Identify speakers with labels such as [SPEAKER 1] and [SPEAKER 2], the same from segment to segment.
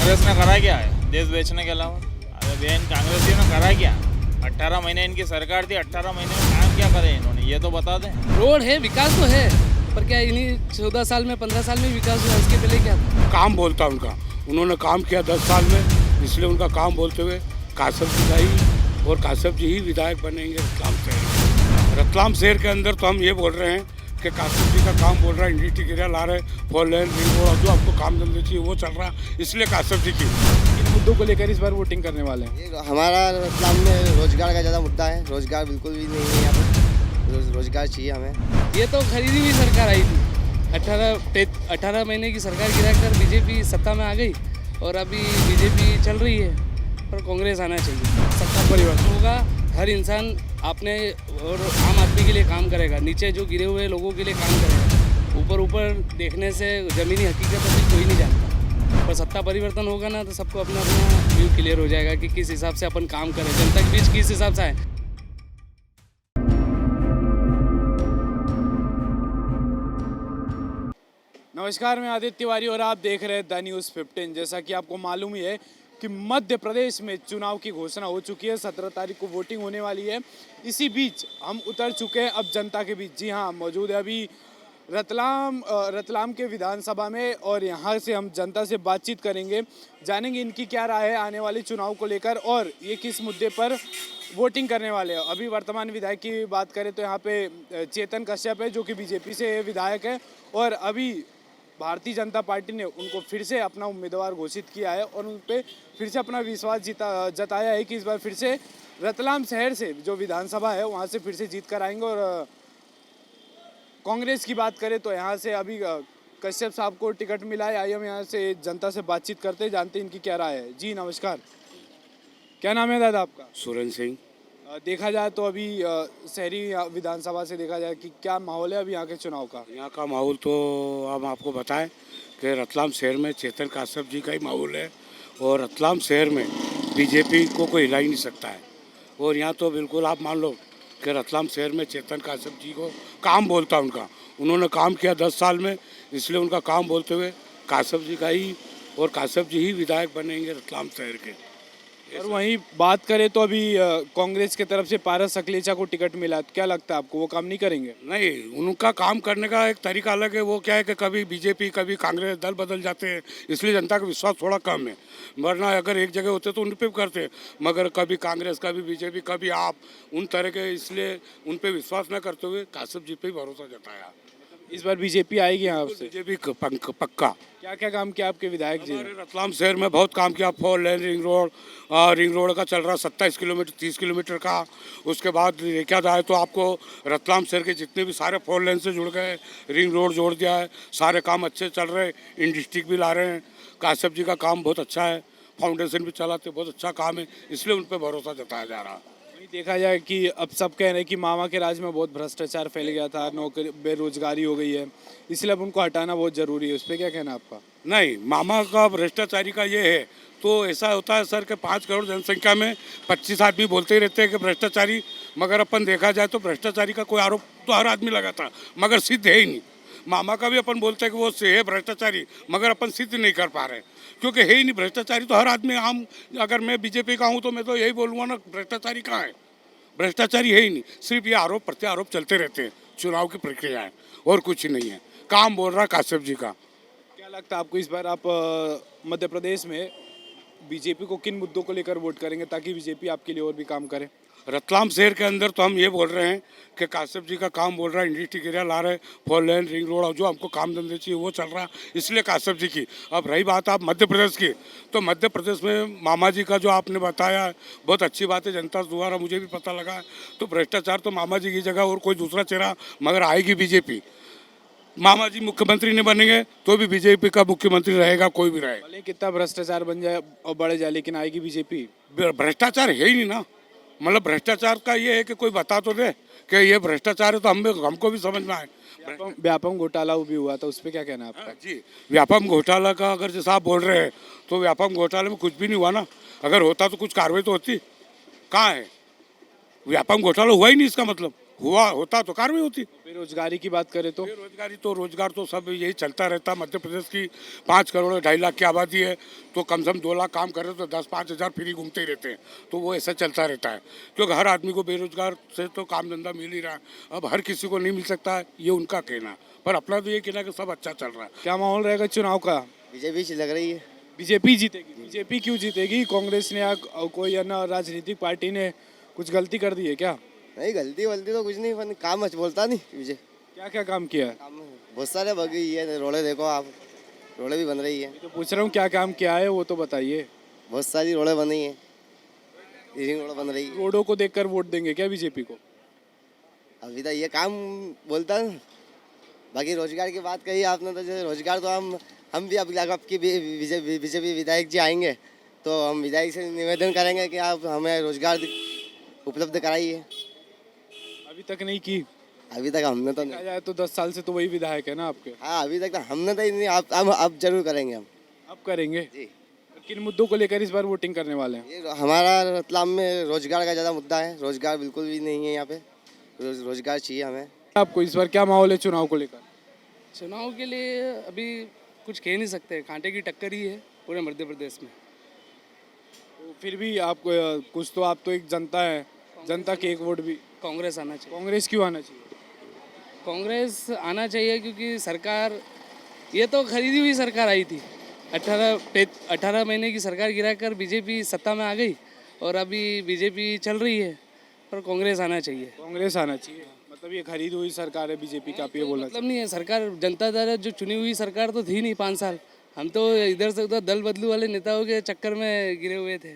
[SPEAKER 1] कांग्रेस ने करा क्या है देश बेचने के अलावा? अरे बहन, कांग्रेसियों ने करा क्या? 18 महीने इनकी सरकार थी, 18 महीने में काम क्या करे इन्होंने, ये तो बता दें।
[SPEAKER 2] रोड है, विकास तो है, पर क्या इन्हीं 14 साल में 15 साल में विकास हुआ? इसके पहले क्या था?
[SPEAKER 3] काम बोलता उनका, उन्होंने काम किया 10 साल में, इसलिए उनका काम बोलते हुए कासफ जी का ही और कासफ जी ही विधायक बनेंगे रतलाम शहर। रतलाम शहर के अंदर तो हम ये बोल रहे हैं कि कासफ जी का काम बोल रहा है, इंडस्ट्री एरिया ला रहे, 4 लेन रिंग रोड, जो आपको काम धंधे चाहिए वो चल रहा, इसलिए कासफ जी की।
[SPEAKER 4] इन मुद्दों को लेकर इस बार वोटिंग करने वाले हैं।
[SPEAKER 5] ये हमारा रतलाम में रोजगार का ज़्यादा मुद्दा है, रोजगार बिल्कुल भी नहीं है यहाँ पर, रोजगार चाहिए हमें।
[SPEAKER 2] ये तो खरीदी हुई सरकार आई थी, 18 महीने की सरकार गिरा कर बीजेपी सत्ता में आ गई और अभी बीजेपी चल रही है, पर कांग्रेस आना चाहिए। सत्ता परिवर्तन होगा, हर इंसान अपने और आम आदमी के लिए काम करेगा, नीचे जो गिरे हुए लोगों के लिए काम करेगा। ऊपर देखने से ज़मीनी हकीकत अभी कोई नहीं जानता, पर सत्ता परिवर्तन होगा ना तो सबको अपना अपना व्यू क्लियर हो जाएगा कि किस हिसाब से अपन काम करें, जनता के बीच किस हिसाब से आए।
[SPEAKER 4] नमस्कार, मैं आदित्य तिवारी और आप देख रहे हैं द न्यूज़ 15। जैसा कि आपको मालूम ही है कि मध्य प्रदेश में चुनाव की घोषणा हो चुकी है, 17 तारीख को वोटिंग होने वाली है। इसी बीच हम उतर चुके हैं अब जनता के बीच। जी हाँ, मौजूद है अभी रतलाम के विधानसभा में और यहाँ से हम जनता से बातचीत करेंगे, जानेंगे इनकी क्या राय है आने वाले चुनाव को लेकर और ये किस मुद्दे पर वोटिंग करने वाले हैं। अभी वर्तमान विधायक की बात करें तो यहाँ पे चेतन कश्यप है जो कि बीजेपी से विधायक है और अभी भारतीय जनता पार्टी ने उनको फिर से अपना उम्मीदवार घोषित किया है और उन पर फिर से अपना विश्वास जताया है कि इस बार फिर से रतलाम शहर से जो विधानसभा है वहाँ से फिर से जीत कर आएंगे। और कांग्रेस की बात करें तो यहाँ से अभी कश्यप साहब को टिकट मिला है। आइए हम यहाँ से जनता से बातचीत करते हैं, जानते हैं इनकी क्या राय है। जी नमस्कार, क्या नाम है दादा आपका?
[SPEAKER 3] सुरेंद्र सिंह।
[SPEAKER 4] देखा जाए तो अभी शहरी विधानसभा से देखा जाए कि क्या माहौल है अभी यहाँ के चुनाव का?
[SPEAKER 3] यहाँ का माहौल तो हम आपको बताएं कि रतलाम शहर में चेतन कासफ जी का ही माहौल है और रतलाम शहर में बीजेपी को कोई हिला ही नहीं सकता है। और यहाँ तो बिल्कुल आप मान लो कि रतलाम शहर में चेतन कासफ जी को काम बोलता उनका, उन्होंने काम किया 10 साल में, इसलिए उनका काम बोलते हुए कासफ जी का ही और कासफ जी ही विधायक बनेंगे रतलाम शहर के।
[SPEAKER 4] और वहीं बात करें तो अभी कांग्रेस की तरफ से पारस सकलेचा को टिकट मिला, तो क्या लगता है आपको वो काम नहीं करेंगे?
[SPEAKER 3] नहीं, उनका काम करने का एक तरीका अलग है। वो क्या है कि कभी बीजेपी कभी कांग्रेस दल बदल जाते हैं, इसलिए जनता का विश्वास थोड़ा कम है। वरना अगर एक जगह होते तो उन पर करते, मगर कभी कांग्रेस कभी बीजेपी कभी आप उन तरह के, इसलिए उन पर विश्वास न करते हुए कासफ जी पे ही भरोसा जताया।
[SPEAKER 4] इस बार बीजेपी आएगी यहाँ से?
[SPEAKER 3] बीजेपी पक्का।
[SPEAKER 4] क्या क्या काम किया आपके विधायक जी ने?
[SPEAKER 3] हमारे रतलाम शहर में बहुत काम किया, 4 लेन रिंग रोड का चल रहा 27 किलोमीटर 30 किलोमीटर का। उसके बाद देखा जाए तो आपको रतलाम शहर के जितने भी सारे 4 लेन से जुड़ गए, रिंग रोड जोड़ दिया है, सारे काम अच्छे चल रहे, इन डिस्ट्रिक्ट भी ला रहे हैं। कासफ जी का काम बहुत अच्छा है, फाउंडेशन भी चलाते, बहुत अच्छा काम है, इसलिए उन पर भरोसा जताया जा रहा है।
[SPEAKER 4] देखा जाए कि अब सब कह रहे हैं कि मामा के राज में बहुत भ्रष्टाचार फैल गया था, नौकरी बेरोजगारी हो गई है, इसलिए अब उनको हटाना बहुत ज़रूरी है। उस पर क्या कहना आपका?
[SPEAKER 3] नहीं, मामा का भ्रष्टाचारी का ये है तो ऐसा होता है सर कि 5 करोड़ जनसंख्या में 25 आदमी बोलते ही रहते हैं कि भ्रष्टाचारी, मगर अपन देखा जाए तो भ्रष्टाचारी का कोई आरोप तो हर आदमी लगाता, मगर सिद्ध है ही नहीं। मामा का भी अपन बोलते हैं कि वो है भ्रष्टाचारी, मगर अपन सिद्ध नहीं कर पा रहे क्योंकि है ही नहीं भ्रष्टाचारी। तो हर आदमी, हम अगर मैं बीजेपी का हूँ तो मैं तो यही बोलूँगा ना, भ्रष्टाचारी कहाँ है? भ्रष्टाचारी है ही नहीं, सिर्फ ये आरोप प्रत्यारोप चलते रहते हैं, चुनाव की प्रक्रिया है और कुछ नहीं है। काम बोल रहा कासफ जी का।
[SPEAKER 4] क्या लगता है आपको इस बार आप मध्य प्रदेश में बीजेपी को किन मुद्दों को लेकर वोट करेंगे ताकि बीजेपी आपके लिए और भी काम करे?
[SPEAKER 3] रतलाम शहर के अंदर तो हम ये बोल रहे हैं कि कासफ जी का काम बोल रहा है, इंडस्ट्री एरिया ला रहे, 4 लेन रिंग रोड, जो हमको काम धंधे चाहिए वो चल रहा, इसलिए कासफ जी की। अब रही बात आप मध्य प्रदेश की, तो मध्य प्रदेश में मामा जी का जो आपने बताया बहुत अच्छी बात है, जनता द्वारा मुझे भी पता लगा। तो भ्रष्टाचार तो मामा जी की जगह और कोई दूसरा चेहरा, मगर आएगी बीजेपी। मामा जी मुख्यमंत्री नहीं बनेंगे तो भी बीजेपी का मुख्यमंत्री रहेगा, कोई भी रहेगा।
[SPEAKER 4] भले कितना भ्रष्टाचार बन जाए और बढ़ जाए, लेकिन आएगी बीजेपी।
[SPEAKER 3] भ्रष्टाचार है ही नहीं ना, मतलब भ्रष्टाचार का ये है कि कोई बता तो दे कि ये भ्रष्टाचार है तो हमको भी समझ में आए।
[SPEAKER 4] व्यापम घोटाला भी हुआ था, उस पर क्या कहना है आपका?
[SPEAKER 3] जी, व्यापम घोटाला का अगर जैसा आप बोल रहे हैं तो व्यापम घोटाले में कुछ भी नहीं हुआ ना। अगर होता तो कुछ कार्रवाई तो होती, कहाँ है? व्यापम घोटाला हुआ ही नहीं, इसका मतलब हुआ होता तो कार्रवाई होती।
[SPEAKER 4] बेरोजगारी की बात करें तो
[SPEAKER 3] बेरोजगारी तो रोजगार तो सब यही चलता रहता। मध्य प्रदेश की 5 करोड़ 2.5 लाख की आबादी है, तो कम से कम 2 लाख काम कर रहे तो 10-5 हज़ार फ्री घूमते ही रहते हैं, तो वो ऐसा चलता रहता है। क्योंकि हर आदमी को बेरोजगार से तो काम धंधा मिल ही रहा है। अब हर किसी को नहीं मिल सकता है, ये उनका कहना, पर अपना तो ये कहना कि सब अच्छा चल रहा है।
[SPEAKER 4] क्या माहौल रहेगा चुनाव का?
[SPEAKER 5] बीजेपी से लग रही है।
[SPEAKER 4] बीजेपी जीतेगी। बीजेपी क्यों जीतेगी? कांग्रेस ने या कोई अन्य राजनीतिक पार्टी ने कुछ गलती कर दी है क्या?
[SPEAKER 5] नहीं, गलती वलती तो कुछ नहीं, पर काम अच्छा बोलता नहीं विजय।
[SPEAKER 4] क्या क्या काम किया है?
[SPEAKER 5] काम बहुत सारे बगी ये रोडें देखो आप, रोडें भी बन रही है।
[SPEAKER 4] तो पूछ रहा हूँ क्या काम किया है, वो तो बताइए।
[SPEAKER 5] बहुत सारी रोडें बन रही हैं, रिंग रोड बन रही है।
[SPEAKER 4] रोडों को देखकर वोट देंगे क्या बीजेपी को?
[SPEAKER 5] अभी तक ये काम बोलता है। बाकी रोजगार की बात कही आपने, तो जैसे रोजगार तो हम भी अब आपकी बीजेपी विधायक जी आएंगे तो हम विधायक से निवेदन करेंगे कि आप हमें रोजगार उपलब्ध कराइए।
[SPEAKER 4] अभी तक नहीं की।
[SPEAKER 5] अभी तक हमने तो
[SPEAKER 4] कहा
[SPEAKER 5] नहीं।
[SPEAKER 4] जाए तो 10 साल से तो वही विधायक है ना आपके।
[SPEAKER 5] हाँ, अभी तक तो हमने तो नहीं। अब जरूर करेंगे हम।
[SPEAKER 4] अब करेंगे।
[SPEAKER 5] जी।
[SPEAKER 4] किन मुद्दों को लेकर इस बार वोटिंग करने वाले हैं?
[SPEAKER 5] ये हमारा रतलाम में रोजगार का ज़्यादा मुद्दा है। रोजगार बिल्कुल भी नहीं है यहाँ पे। रोजगार चाहिए हमें।
[SPEAKER 4] आपको इस बार क्या माहौल है चुनाव को लेकर?
[SPEAKER 2] चुनाव के लिए अभी कुछ कह नहीं सकते, कांटे की टक्कर ही है पूरे मध्य प्रदेश में।
[SPEAKER 4] तो फिर भी आपको कुछ तो, आप तो एक जनता है, जनता के एक वोट भी।
[SPEAKER 2] कांग्रेस आना चाहिए।
[SPEAKER 4] कांग्रेस क्यों आना चाहिए?
[SPEAKER 2] कांग्रेस आना चाहिए क्योंकि सरकार, ये तो खरीदी हुई सरकार आई थी। 18 महीने की सरकार गिराकर बीजेपी सत्ता में आ गई और अभी बीजेपी चल रही है, पर कांग्रेस आना चाहिए।
[SPEAKER 4] कांग्रेस आना चाहिए, मतलब ये खरीद हुई सरकार है बीजेपी का, आप ये बोलना
[SPEAKER 2] मतलब नहीं है, सरकार जनता द्वारा जो चुनी हुई सरकार तो थी नहीं 5 साल। हम तो इधर से उधर दल बदलू वाले नेताओं के चक्कर में गिरे हुए थे।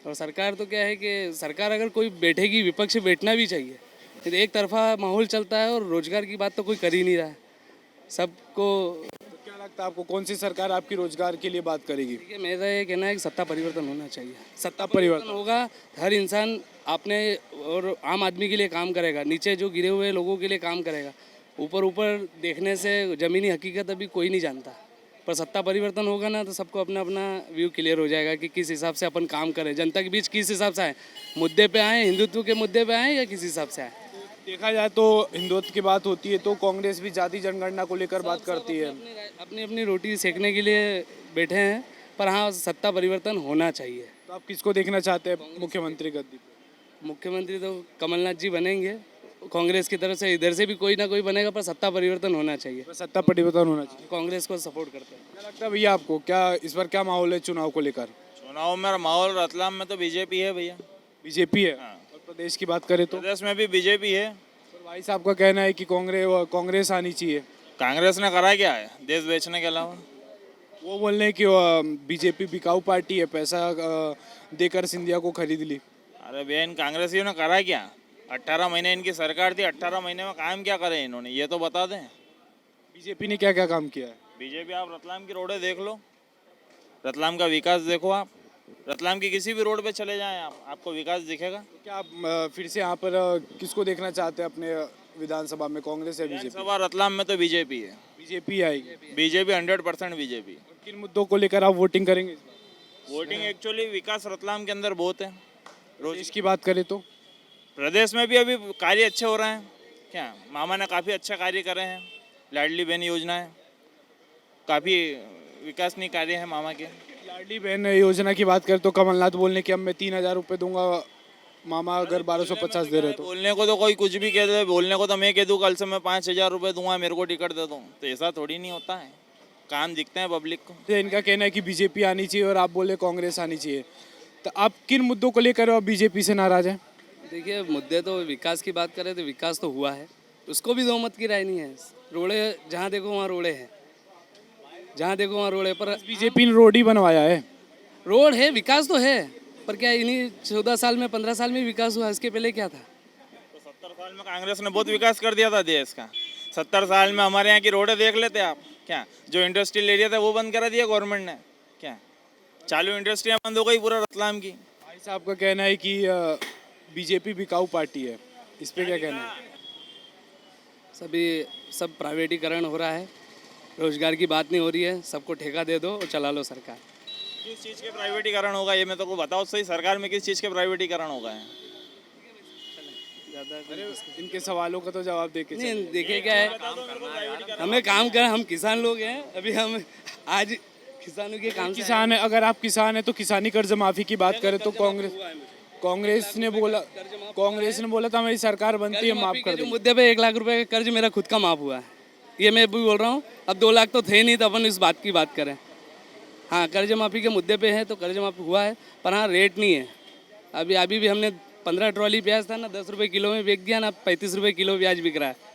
[SPEAKER 2] और सरकार तो क्या है कि सरकार अगर कोई बैठेगी, विपक्ष बैठना भी चाहिए। फिर एक तरफा माहौल चलता है और रोजगार की बात तो कोई कर ही नहीं रहा है सबको।
[SPEAKER 4] तो क्या लगता है आपको, कौन सी सरकार आपकी रोजगार के लिए बात करेगी?
[SPEAKER 2] देखिए, मेरा ये कहना है कि सत्ता परिवर्तन होना चाहिए। सत्ता
[SPEAKER 4] परिवर्तन
[SPEAKER 2] परिवर्तन होगा, हर इंसान अपने और आम आदमी के लिए काम करेगा, नीचे जो गिरे हुए लोगों के लिए काम करेगा। ऊपर ऊपर देखने से ज़मीनी हकीकत अभी कोई नहीं जानता, पर सत्ता परिवर्तन होगा ना तो सबको अपना अपना व्यू क्लियर हो जाएगा कि किस हिसाब से अपन काम करें, जनता के बीच किस हिसाब से आए, मुद्दे पे आए, हिंदुत्व के मुद्दे पे आए या किस हिसाब से आए।
[SPEAKER 4] देखा जाए तो हिंदुत्व की बात होती है तो कांग्रेस भी जाति जनगणना को लेकर बात करती है।
[SPEAKER 2] अपनी अपनी रोटी सेकने के लिए बैठे हैं, पर हाँ, सत्ता परिवर्तन होना चाहिए।
[SPEAKER 4] तो आप किसको देखना चाहते हैं मुख्यमंत्री गद्दी पे?
[SPEAKER 2] मुख्यमंत्री तो कमलनाथ जी बनेंगे, कांग्रेस की तरफ से इधर से भी कोई ना कोई बनेगा, पर सत्ता परिवर्तन होना चाहिए।
[SPEAKER 4] बस सत्ता परिवर्तन होना चाहिए।
[SPEAKER 2] कांग्रेस को सपोर्ट करते हैं।
[SPEAKER 4] क्या लगता है भैया आपको, क्या इस बार क्या माहौल है चुनाव को लेकर?
[SPEAKER 1] चुनाव में माहौल रतलाम में तो बीजेपी है भैया।
[SPEAKER 4] बीजेपी है।
[SPEAKER 1] हाँ।
[SPEAKER 4] और प्रदेश की बात करें तो
[SPEAKER 1] प्रदेश में भी बीजेपी है।
[SPEAKER 4] पर भाई साहब का कहना है कि कांग्रेस आनी चाहिए।
[SPEAKER 1] कांग्रेस ने करा क्या है देश बेचने के अलावा?
[SPEAKER 4] वो बोल रहे हैं कि बीजेपी बिकाऊ पार्टी है, पैसा देकर सिंधिया को खरीद ली।
[SPEAKER 1] अरे बहन, कांग्रेसियों ने करा क्या? 18 महीने इनकी सरकार थी, 18 महीने में काम क्या करे इन्होंने, ये तो बता दें।
[SPEAKER 4] बीजेपी ने क्या क्या काम किया है?
[SPEAKER 1] बीजेपी, आप रतलाम की रोडें देख लो, रतलाम का विकास देखो। आप रतलाम की किसी भी रोड पे चले जाएं, आपको विकास दिखेगा।
[SPEAKER 4] तो क्या आप फिर से यहाँ पर किसको देखना चाहते हैं अपने विधानसभा में, कांग्रेस या बीजेपी?
[SPEAKER 1] सभा रतलाम में तो बीजेपी है।
[SPEAKER 4] बीजेपी आएगी।
[SPEAKER 1] BJP 100% BJP.
[SPEAKER 4] किन मुद्दों को लेकर आप वोटिंग करेंगे इस बार?
[SPEAKER 1] वोटिंग एक्चुअली विकास रतलाम के अंदर बहुत है।
[SPEAKER 4] देश की बात करें तो
[SPEAKER 1] प्रदेश में भी अभी कार्य अच्छे हो रहे हैं। क्या मामा ने काफ़ी अच्छा कार्य करे हैं, लाडली बहन योजना है, काफ़ी विकासनीय कार्य है मामा के।
[SPEAKER 4] लाडली बहन योजना की बात करें तो कमलनाथ बोलने कि अब मैं 3,000 रुपये दूंगा, मामा अगर 1250 दे रहे तो।
[SPEAKER 1] बोलने को तो कोई कुछ भी कह दे, बोलने को तो मैं कह दूँ कल से मैं 5,000 रुपये दूंगा, मेरे को टिकट दे दूँ, तो ऐसा थोड़ी नहीं होता है। काम दिखते हैं पब्लिक को।
[SPEAKER 4] तो इनका कहना है कि बीजेपी आनी चाहिए और आप बोले कांग्रेस आनी चाहिए, तो आप किन मुद्दों को लेकर बीजेपी से नाराज हैं?
[SPEAKER 2] देखिए, मुद्दे तो विकास की बात करें तो विकास तो हुआ है, उसको भी दो मत की राय नहीं है। रोड़े जहाँ देखो वहाँ रोड़े हैं, जहाँ देखो वहाँ रोड़े, पर
[SPEAKER 4] बीजेपी ने रोड ही बनवाया है।
[SPEAKER 2] रोड है, विकास तो है, पर क्या इन्हीं 14 साल में 15 साल में विकास हुआ? इसके पहले क्या था?
[SPEAKER 1] तो 70 साल में कांग्रेस ने बहुत विकास कर दिया था देश का। 70 साल में हमारे यहाँ की रोडें देख लेते आप। क्या जो इंडस्ट्रियल एरिया था वो बंद करा दिया गवर्नमेंट ने। क्या चालू इंडस्ट्रियाँ बंद हो गई पूरा रतलाम की।
[SPEAKER 4] भाई साहब का कहना है कि बीजेपी बिकाऊ पार्टी है, इस पे क्या कहना है?
[SPEAKER 2] सब प्राइवेटीकरण हो रहा है, रोजगार की बात नहीं हो रही है, सबको ठेका दे दो और चला लो सरकार।
[SPEAKER 1] किस चीज़ के प्राइवेटीकरण होगा ये मैं तो को बताओ सही, सरकार में किस चीज़ के प्राइवेटीकरण होगा है?
[SPEAKER 2] ज़्यादा
[SPEAKER 4] इनके सवालों का तो जवाब दे के
[SPEAKER 2] नहीं देखिए क्या है, हमें काम कर, हम किसान लोग हैं, अभी हम आज किसानों के काम से
[SPEAKER 4] किसान है, अगर आप किसान है तो किसानी कर्ज माफी की बात करें तो कांग्रेस ने बोला था हमारी सरकार बनती है माफ कर
[SPEAKER 2] जो
[SPEAKER 4] देंगे।
[SPEAKER 2] मुद्दे पे 1 लाख रुपए का कर्ज मेरा खुद का माफ हुआ है, ये मैं भी बोल रहा हूँ। अब 2 लाख तो थे नहीं, तो अपन इस बात की बात करें। हाँ, कर्ज माफी के मुद्दे पे है तो कर्ज माफी हुआ है, पर हाँ रेट नहीं है। अभी भी हमने 15 ट्रॉली प्याज था ना, 10 रुपये किलो में बिक गया ना, 35 रुपये किलो प्याज बिक रहा है।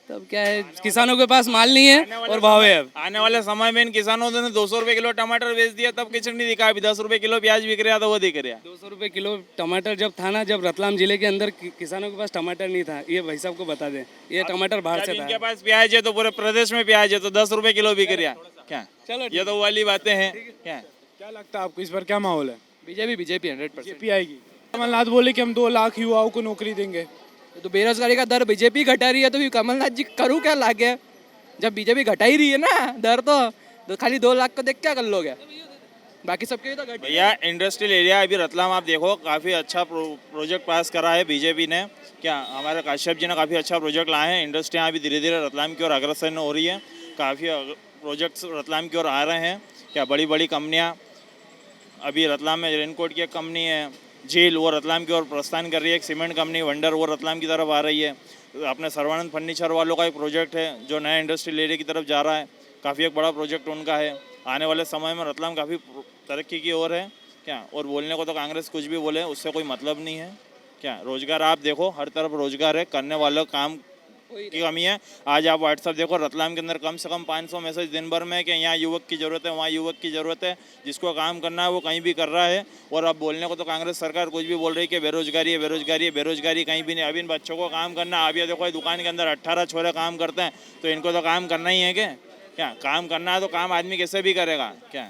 [SPEAKER 2] तब क्या है, किसानों के पास माल नहीं है और भाव है। अब
[SPEAKER 1] आने वाले समय में इन किसानों ने 200 रुपए किलो टमाटर बेच दिया, तब किचन नहीं दिखा। अभी 10 रुपए किलो प्याज बिक रहा था, वो दिख रहा।
[SPEAKER 2] 200 रुपये किलो टमाटर जब था ना, जब रतलाम जिले के अंदर किसानों के पास टमाटर नहीं था, ये भाई साहब को बता दें, ये टमाटर बाहर से
[SPEAKER 1] इनके
[SPEAKER 2] था।
[SPEAKER 1] पास प्याज है तो पूरे प्रदेश में प्याज है, तो 10 रुपए किलो बिक रहा। क्या
[SPEAKER 2] चलो
[SPEAKER 1] ये तो वो वाली बातें हैं। क्या
[SPEAKER 4] क्या लगता है आपको इस बार क्या माहौल है?
[SPEAKER 2] बीजेपी 100%।
[SPEAKER 4] बीजेपी आएगी। कमलनाथ बोले कि हम 2 लाख युवाओं को नौकरी देंगे।
[SPEAKER 6] तो बेरोजगारी का दर बीजेपी घटा रही है, तो कमलनाथ जी करूँ क्या लागे? जब बीजेपी घटा ही रही है ना दर, तो खाली 2 लाख को देख क्या कर लोगे? बाकी सबके भी तो घट।
[SPEAKER 1] भैया इंडस्ट्रियल एरिया अभी रतलाम आप देखो, काफ़ी अच्छा प्रोजेक्ट पास करा है बीजेपी ने। क्या हमारे काश्यप जी ने काफ़ी अच्छा प्रोजेक्ट लाए हैं। इंडस्ट्रियाँ अभी धीरे धीरे रतलाम की ओर अग्रसर हो रही है, काफ़ी प्रोजेक्ट्स रतलाम की ओर आ रहे हैं। क्या बड़ी बड़ी कंपनियाँ अभी रतलाम में, रेनकोट की एक कंपनी है झील, वो रतलाम की ओर प्रस्थान कर रही है। एक सीमेंट कंपनी वंडर, वो रतलाम की तरफ आ रही है। अपने सर्वानंद फर्नीचर वालों का एक प्रोजेक्ट है जो नया इंडस्ट्रियल एरिया की तरफ जा रहा है, काफ़ी एक बड़ा प्रोजेक्ट उनका है। आने वाले समय में रतलाम काफ़ी तरक्की की ओर है। क्या और बोलने को तो कांग्रेस कुछ भी बोले, उससे कोई मतलब नहीं है। क्या रोजगार आप देखो, हर तरफ रोजगार है, करने वालों काम की कमी है। आज आप व्हाट्सअप देखो, रतलाम के अंदर कम से कम 500 मैसेज दिन भर में कि यहाँ युवक की ज़रूरत है, वहाँ युवक की ज़रूरत है। जिसको काम करना है वो कहीं भी कर रहा है। और अब बोलने को तो कांग्रेस सरकार कुछ भी बोल रही है कि बेरोजगारी है, बेरोजगारी है, बेरोजगारी कहीं भी नहीं। अभी इन बच्चों को काम करना, अभी देखो दुकान के अंदर 18 छोरे काम करते हैं, तो इनको तो काम करना ही है। क्या काम करना है तो काम आदमी कैसे भी करेगा। क्या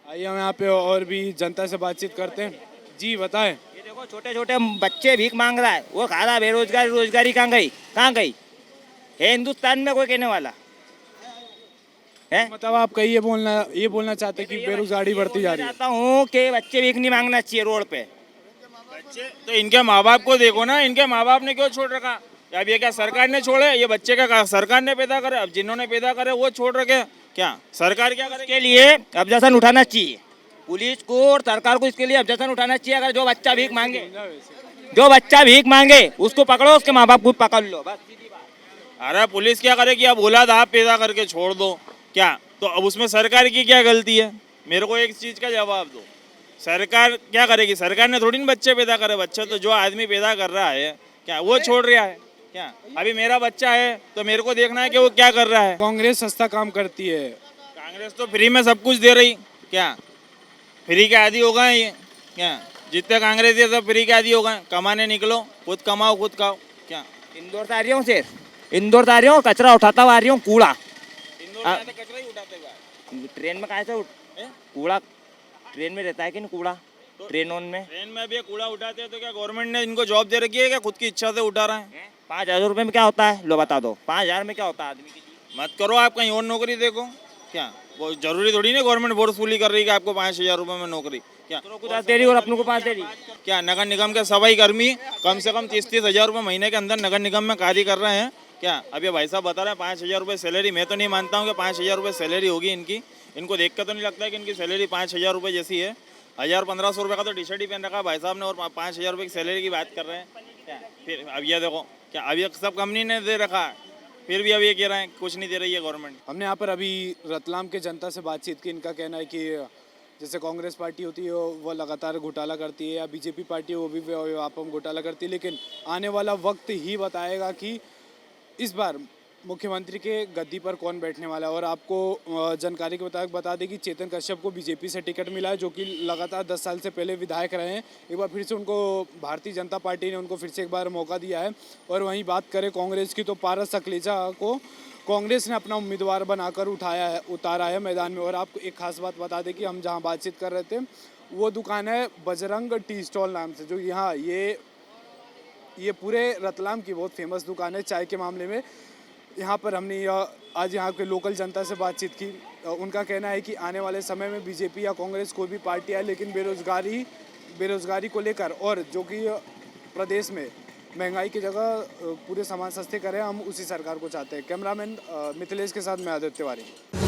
[SPEAKER 4] आइए हम यहाँ पे और भी जनता से बातचीत करते हैं। जी बताएं।
[SPEAKER 7] ये देखो छोटे छोटे बच्चे भीख मांग रहा है, वो खा रहा है। बेरोजगारी रोजगारी कहाँ गई, कहाँ गई है हिंदुस्तान में? कोई कहने वाला है?
[SPEAKER 4] मतलब आप कहीं ये बोलना चाहते हैं कि बेरोजगारी बढ़ती जा रही है?
[SPEAKER 7] चाहता हूँ कि बच्चे भीख नहीं मांगना चाहिए रोड पे।
[SPEAKER 1] तो इनके माँ बाप को देखो ना, इनके माँ बाप ने क्यों छोड़ रखा? अब ये क्या सरकार ने छोड़े? ये बच्चे का सरकार ने पैदा करे। अब जिन्होंने पैदा करे वो छोड़ रखे, क्या सरकार क्या करे?
[SPEAKER 7] इसके लिए ऑब्जेक्शन उठाना चाहिए पुलिस को और सरकार को। इसके लिए ऑब्जेक्शन उठाना चाहिए। अगर जो बच्चा भीख मांगे उसको पकड़ो, उसके माँ बाप को पकड़ लो, बस सीधी बात।
[SPEAKER 1] अरे पुलिस क्या करेगी? अब औलाद आप पैदा करके छोड़ दो क्या? तो अब उसमें सरकार की क्या गलती है? मेरे को एक चीज का जवाब दो। सरकार क्या करेगी? सरकार ने थोड़ी ना बच्चे पैदा करे। बच्चे तो जो आदमी पैदा कर रहा है, क्या वो छोड़ रहा है? क्या अभी मेरा बच्चा है तो मेरे को देखना है कि वो क्या कर रहा है।
[SPEAKER 4] कांग्रेस सस्ता काम करती है।
[SPEAKER 1] कांग्रेस तो फ्री में सब कुछ दे रही। क्या फ्री के आदी हो गए ये? क्या जितने कांग्रेस है सब फ्री के आदी हो गए। कमाने निकलो, खुद कमाओ खुद खाओ। क्या
[SPEAKER 7] इंदौर से आ रही हूँ सर, इंदौर से आ रही हूँ, कचरा उठाता हुआ आ रही हूँ, कूड़ा
[SPEAKER 1] इंदौर में तो कचरा ही उठाते हुए।
[SPEAKER 7] ट्रेन में कहाँ से कूड़ा ट्रेन में रहता है कि नहीं कूड़ा? ट्रेनों में
[SPEAKER 1] ट्रेन में भी कूड़ा उठाते हैं तो क्या गवर्नमेंट ने इनको जॉब दे रखी है? क्या खुद की इच्छा से उठा रहे हैं?
[SPEAKER 7] 5,000 रुपये में क्या होता है? लो बता दो, 5,000 में क्या होता है आदमी की?
[SPEAKER 1] मत करो, आप कहीं और नौकरी देखो। क्या वो जरूरी थोड़ी नहीं गवर्नमेंट फोर्सफुली कर रही है कि आपको 5,000 रुपये में नौकरी। क्या
[SPEAKER 7] दूसरों को 10 दे रही और अपनों को 5 दे रही।
[SPEAKER 1] क्या नगर निगम के सफाई कर्मी कम से कम 30-30 हज़ार रुपये महीने के अंदर नगर निगम में कार्य कर रहे हैं। क्या अब ये भाई साहब बता रहे हैं 5,000 रुपये सैलरी? मैं तो नहीं मानता हूँ कि 5,000 रुपये सैलरी होगी इनकी। इनको देख कर तो नहीं लगता है कि इनकी सैलरी 5,000 रुपये जैसी है। 1,000-1,500 रुपये का तो टी शर्ट ही पहन रखा है भाई साहब ने, और 5,000 रुपये की सैलरी की बात कर रहे हैं। क्या फिर अब ये देखो, क्या अब ये सब कंपनी ने दे रखा है, फिर भी अब ये कह रहे हैं कुछ नहीं दे रही है गवर्नमेंट।
[SPEAKER 4] हमने यहाँ पर अभी रतलाम के जनता से बातचीत की। इनका कहना है कि जैसे कांग्रेस पार्टी होती है वो लगातार घोटाला करती है, या बीजेपी पार्टी वो भी व्यापक घोटाला करती है, लेकिन आने वाला वक्त ही बताएगा कि इस बार मुख्यमंत्री के गद्दी पर कौन बैठने वाला है। और आपको जानकारी के मुताबिक बता दें कि चेतन कश्यप को बीजेपी से टिकट मिला है, जो कि लगातार 10 साल से पहले विधायक रहे हैं। एक बार फिर से उनको भारतीय जनता पार्टी ने उनको फिर से एक बार मौका दिया है। और वहीं बात करें कांग्रेस की, तो पारस सकलेचा को कांग्रेस ने अपना उम्मीदवार बनाकर उतारा है मैदान में। और आपको एक खास बात बता दें कि हम जहाँ बातचीत कर रहे थे वो दुकान है बजरंग टी स्टॉल नाम से, जो यहाँ ये पूरे रतलाम की बहुत फेमस दुकान है चाय के मामले में। यहाँ पर हमने आज यहाँ के लोकल जनता से बातचीत की। उनका कहना है कि आने वाले समय में बीजेपी या कांग्रेस कोई भी पार्टी है, लेकिन बेरोजगारी को लेकर और जो कि प्रदेश में महंगाई की जगह पूरे सामान सस्ते करें, हम उसी सरकार को चाहते हैं। कैमरामैन मिथिलेश के साथ मैं आदित्य तिवारी।